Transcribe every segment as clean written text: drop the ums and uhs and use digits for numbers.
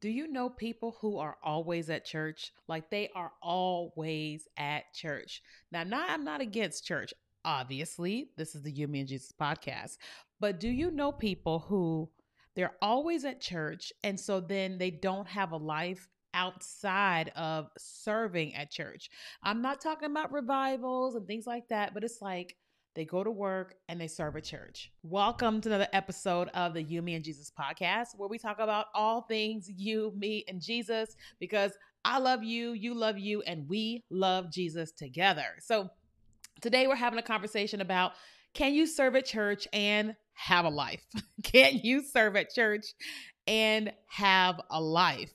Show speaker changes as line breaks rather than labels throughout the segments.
Do you know people who are always at church? Like they are always at church. Now, I'm not against church. Obviously, this is the You, Me, and Jesus podcast. But do you know people who they're always at church and so then they don't have a life outside of serving at church? I'm not talking about revivals and things like that, but it's like they go to work and they serve at church. Welcome to another episode of the You, Me, and Jesus podcast, where we talk about all things you, me, and Jesus, because I love you, and we love Jesus together. So today we're having a conversation about, can you serve at church and have a life? Can you serve at church and have a life?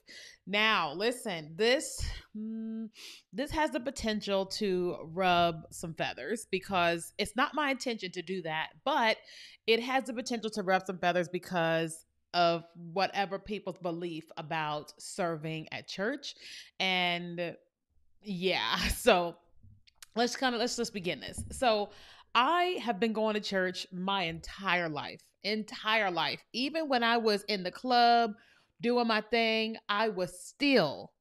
Now, listen, this has the potential to rub some feathers because it's not my intention to do that, but it has the potential to rub some feathers because of whatever people's belief about serving at church. And yeah, so let's just begin this. So I have been going to church my entire life. Even when I was in the club doing my thing, I was still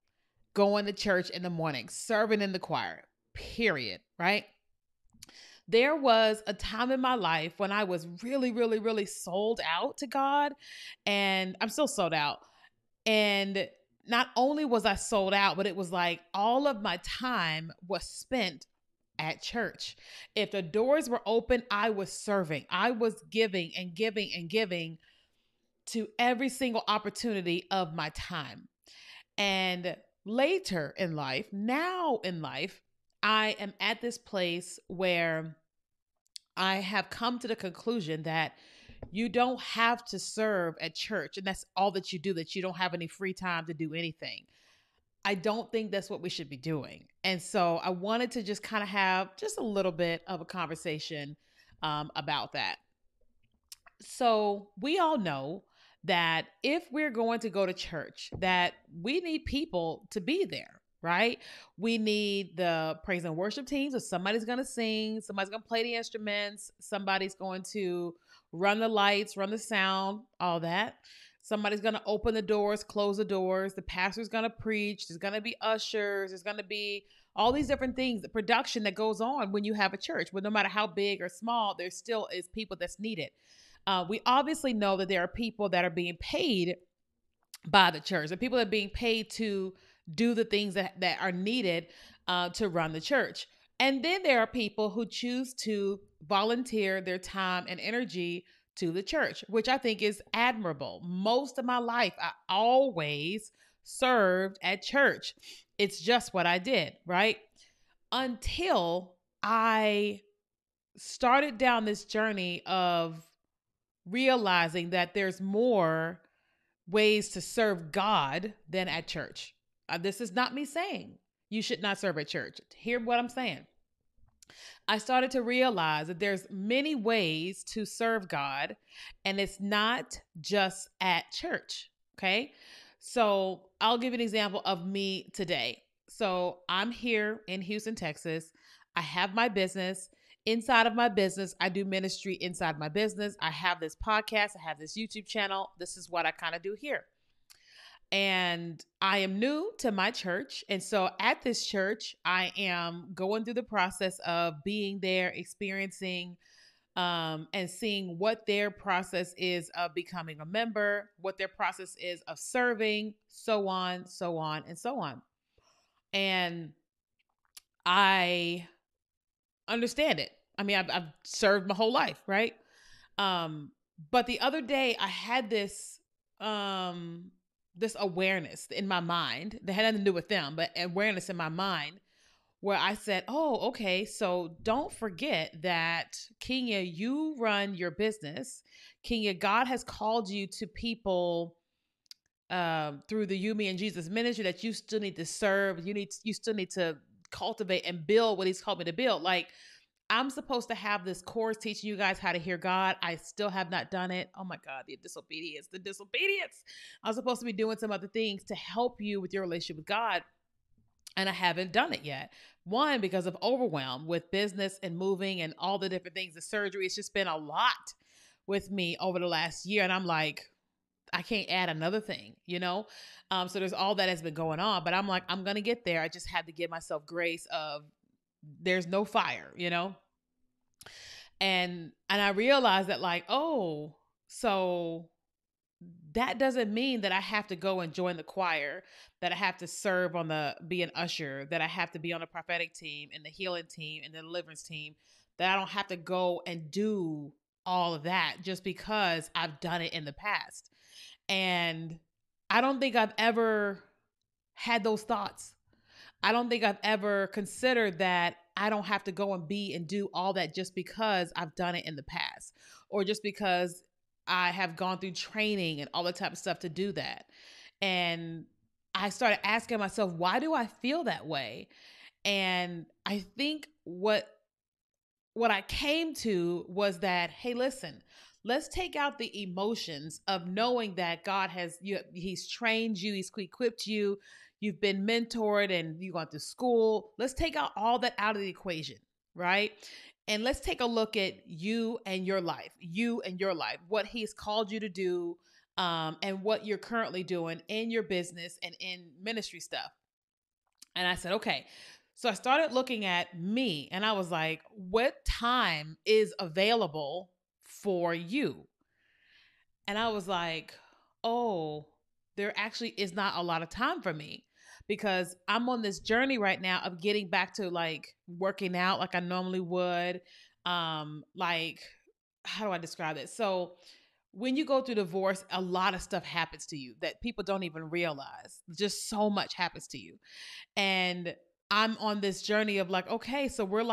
going to church in the morning, serving in the choir, period, right? There was a time in my life when I was really, really, really sold out to God, and I'm still sold out. And not only was I sold out, but it was like all of my time was spent at church. If the doors were open, I was serving. I was giving and giving and giving to every single opportunity of my time. And later in life, now in life, I am at this place where I have come to the conclusion that you don't have to serve at church and that's all that you do, that you don't have any free time to do anything. I don't think that's what we should be doing. And so I wanted to just kind of have just a little bit of a conversation about that. So we all know that if we're going to go to church, that we need people to be there, right? We need the praise and worship teams. So somebody's going to sing, somebody's going to play the instruments, somebody's going to run the lights, run the sound, all that. Somebody's going to open the doors, close the doors. The pastor's going to preach. There's going to be ushers. There's going to be all these different things, the production that goes on when you have a church. But no matter how big or small, there still is people that's needed. We obviously know that there are people that are being paid by the church, and people that are being paid to do the things that are needed to run the church. And then there are people who choose to volunteer their time and energy to the church, which I think is admirable. Most of my life, I always served at church. It's just what I did, right? Until I started down this journey of realizing that there's more ways to serve God than at church. This is not me saying you should not serve at church. Hear what I'm saying. I started to realize that there's many ways to serve God, and it's not just at church. Okay. So I'll give you an example of me today. So I'm here in Houston, Texas. I have my business. Inside of my business, I do ministry inside my business. I have this podcast. I have this YouTube channel. This is what I kind of do here. And I am new to my church. And so at this church, I am going through the process of being there, experiencing and seeing what their process is of becoming a member, what their process is of serving, so on, so on, and so on. And I understand it. I mean, I've served my whole life, right? But the other day I had this awareness in my mind that had nothing to do with them, but awareness in my mind where I said, oh, okay, so don't forget that, Kenya, you run your business. Kenya, God has called you to people through the You, Me, and Jesus ministry that you still need to serve. You still need to cultivate and build what he's called me to build. Like, I'm supposed to have this course teaching you guys how to hear God. I still have not done it. Oh my God, the disobedience. I was supposed to be doing some other things to help you with your relationship with God. And I haven't done it yet. One, because of overwhelm with business and moving and all the different things, the surgery. It's just been a lot with me over the last year. And I'm like, I can't add another thing, you know? So there's all that has been going on, but I'm like, I'm going to get there. I just had to give myself grace of there's no fire, you know? And I realized that like, oh, so that doesn't mean that I have to go and join the choir, that I have to serve on be an usher, that I have to be on the prophetic team and the healing team and the deliverance team, that I don't have to go and do all of that just because I've done it in the past. And I don't think I've ever had those thoughts. I don't think I've ever considered that I don't have to go and be and do all that just because I've done it in the past or just because I have gone through training and all the type of stuff to do that. And I started asking myself, why do I feel that way? And I think what I came to was that, hey, listen, let's take out the emotions of knowing that God he's trained you, he's equipped you, you've been mentored and you've gone to school. Let's take out all that out of the equation, right? And let's take a look at you and your life, what he's called you to do, and what you're currently doing in your business and in ministry stuff. And I said, okay. So I started looking at me and I was like, what time is available for you? And I was like, oh, there actually is not a lot of time for me because I'm on this journey right now of getting back to like working out like I normally would. Like, how do I describe it? So when you go through divorce, a lot of stuff happens to you that people don't even realize. Just so much happens to you. And I'm on this journey of like, okay, so we're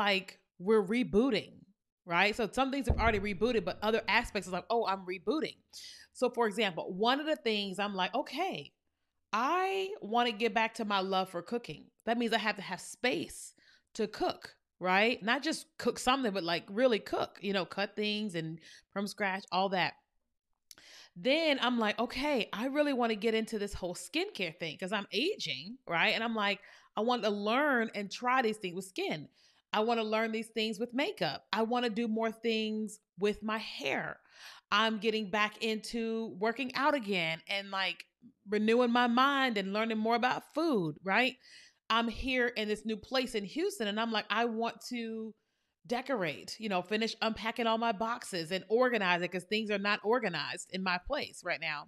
rebooting, right? So some things have already rebooted, but other aspects is like, oh, I'm rebooting. So for example, one of the things I'm like, okay, I want to get back to my love for cooking. That means I have to have space to cook, right? Not just cook something, but like really cook, cut things and from scratch, all that. Then I'm like, okay, I really want to get into this whole skincare thing because I'm aging, right? And I'm like, I want to learn and try these things with skin. I want to learn these things with makeup. I want to do more things with my hair. I'm getting back into working out again and like renewing my mind and learning more about food, right? I'm here in this new place in Houston and I'm like, I want to decorate, finish unpacking all my boxes and organize it because things are not organized in my place right now.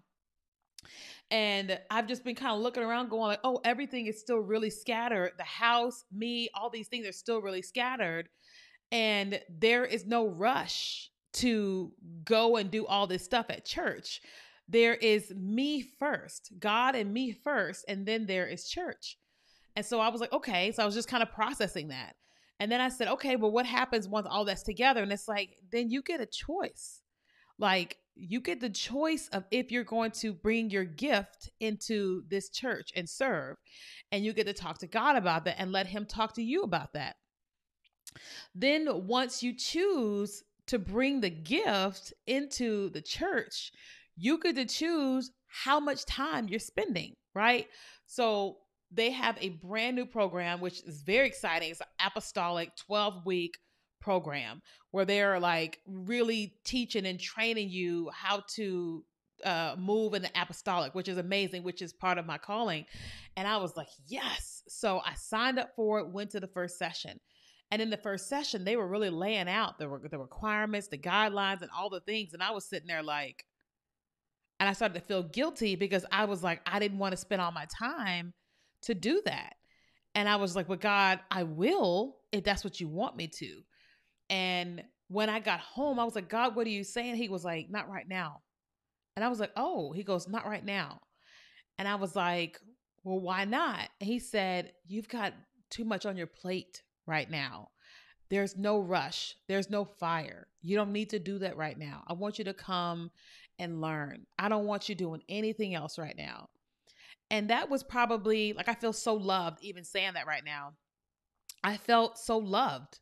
And I've just been kind of looking around going like, oh, everything is still really scattered. The house, me, all these things are still really scattered. And there is no rush to go and do all this stuff at church. There is me first, God and me first, and then there is church. And so I was like, okay. So I was just kind of processing that. And then I said, okay, but what happens once all that's together? And it's like, then you get a choice. Like you get the choice of if you're going to bring your gift into this church and serve. And you get to talk to God about that and let him talk to you about that. Then once you choose to bring the gift into the church, you get to choose how much time you're spending, right? So they have a brand new program, which is very exciting. It's an apostolic 12-week program where they're like really teaching and training you how to move in the apostolic, which is amazing, which is part of my calling. And I was like, yes. So I signed up for it, went to the first session. And in the first session, they were really laying out the requirements, the guidelines, and all the things. And I was sitting there like, and I started to feel guilty because I was like, I didn't want to spend all my time to do that. And I was like, well, God, I will if that's what you want me to. And when I got home, I was like, God, what are you saying? He was like, not right now. And I was like, oh, he goes, not right now. And I was like, well, why not? And he said, you've got too much on your plate right now. There's no rush. There's no fire. You don't need to do that right now. I want you to come and learn. I don't want you doing anything else right now. And that was probably like, I feel so loved even saying that right now. I felt so loved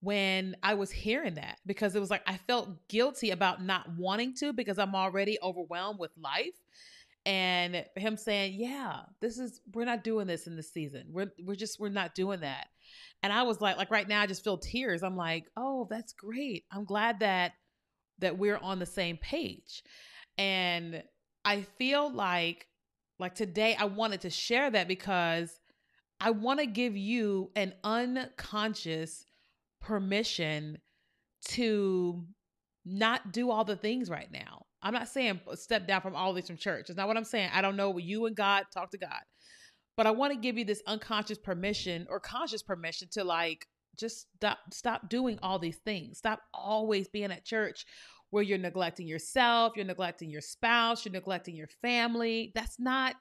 when I was hearing that because it was like, I felt guilty about not wanting to because I'm already overwhelmed with life. And him saying, yeah, we're not doing this in this season. We're not doing that. And I was like right now I just feel tears. I'm like, oh, that's great. I'm glad that we're on the same page. And I feel like today I wanted to share that because I want to give you an unconscious permission to not do all the things right now. I'm not saying step down from all this from church. It's not what I'm saying. I don't know. You and God, talk to God. But I want to give you this unconscious permission or conscious permission to like just stop doing all these things. Stop always being at church where you're neglecting yourself, you're neglecting your spouse, you're neglecting your family. That's not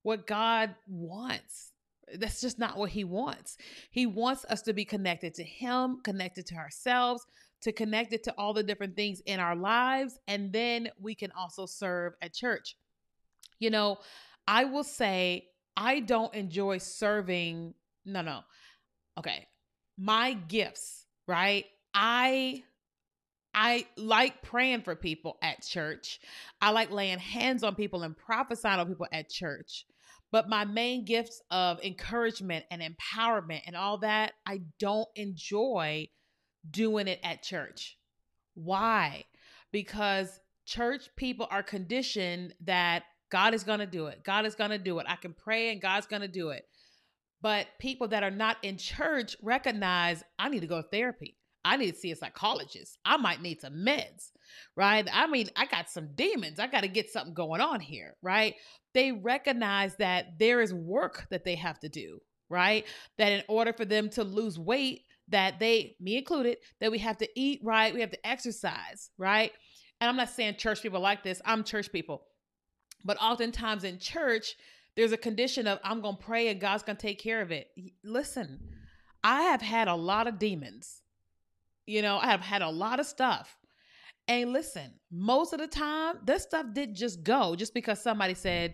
what God wants. That's just not what he wants. He wants us to be connected to him, connected to ourselves, to connect it to all the different things in our lives. And then we can also serve at church. You know, I will say I don't enjoy serving. No, no. Okay. My gifts, right? I like praying for people at church. I like laying hands on people and prophesying on people at church. But my main gifts of encouragement and empowerment and all that, I don't enjoy doing it at church. Why? Because church people are conditioned that God is going to do it. God is going to do it. I can pray and God's going to do it. But people that are not in church recognize I need to go to therapy. I need to see a psychologist. I might need some meds, right? I mean, I got some demons. I got to get something going on here, right? They recognize that there is work that they have to do, right? That in order for them to lose weight, that they, me included, that we have to eat right, we have to exercise, right? And I'm not saying church people like this. I'm church people. But oftentimes in church, there's a condition of I'm going to pray and God's going to take care of it. Listen, I have had a lot of demons. I have had a lot of stuff. And listen, most of the time, this stuff didn't just go just because somebody said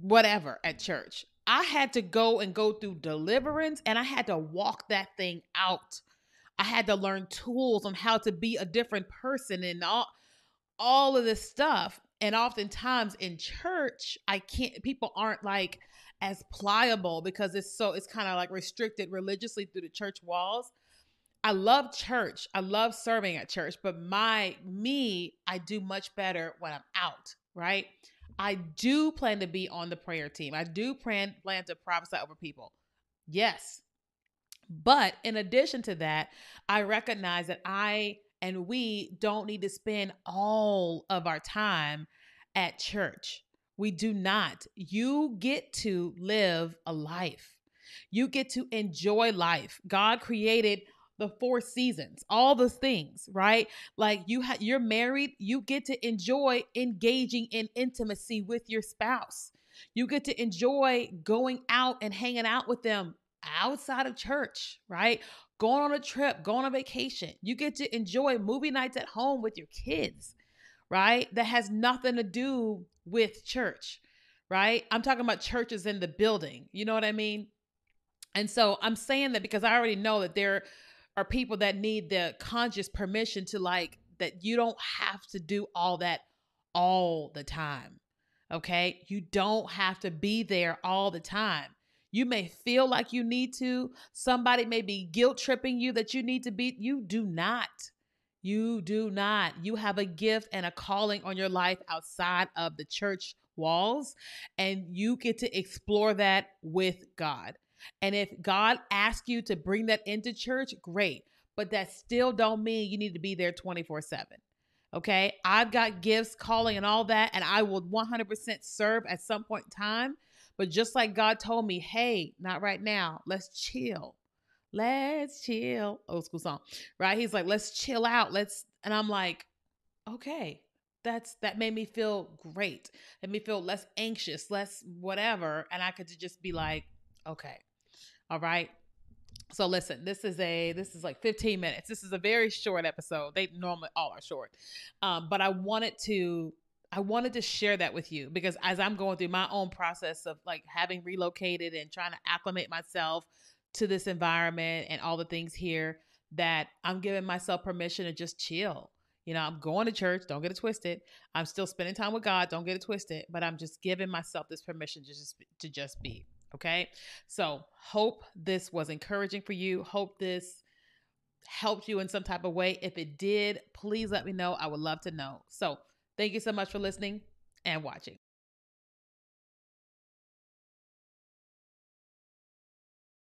whatever at church. I had to go through deliverance and I had to walk that thing out. I had to learn tools on how to be a different person and all of this stuff. And oftentimes in church, people aren't like as pliable because it's kind of like restricted religiously through the church walls. I love church. I love serving at church, but I do much better when I'm out, right? I do plan to be on the prayer team. I do plan to prophesy over people. Yes. But in addition to that, I recognize that I and we don't need to spend all of our time at church. We do not. You get to live a life. You get to enjoy life. God created the 4 seasons, all the things, right? Like you're married, you get to enjoy engaging in intimacy with your spouse. You get to enjoy going out and hanging out with them outside of church, right? Going on a trip, going on vacation. You get to enjoy movie nights at home with your kids, right? That has nothing to do with church, right? I'm talking about churches in the building. You know what I mean? And so I'm saying that because I already know that there are people that need the conscious permission to like that you don't have to do all that all the time. Okay? You don't have to be there all the time. You may feel like you need to. Somebody may be guilt tripping you that you need to be. You do not. You do not. You have a gift and a calling on your life outside of the church walls, and you get to explore that with God. And if God asks you to bring that into church, great. But that still don't mean you need to be there 24/7. Okay? I've got gifts, calling, and all that, and I will 100% serve at some point in time. But just like God told me, hey, not right now. Let's chill. Let's chill. Old school song, right? He's like, let's chill out. And I'm like, okay, that made me feel great. Made me feel less anxious, less whatever. And I could just be like, okay, all right. So listen, this is like 15 minutes. This is a very short episode. They normally all are short. But I wanted to share that with you because as I'm going through my own process of like having relocated and trying to acclimate myself to this environment and all the things here, that I'm giving myself permission to just chill. I'm going to church. Don't get it twisted. I'm still spending time with God. Don't get it twisted. But I'm just giving myself this permission to just be. Okay. So hope this was encouraging for you. Hope this helped you in some type of way. If it did, please let me know. I would love to know. So thank you so much for listening. and watching.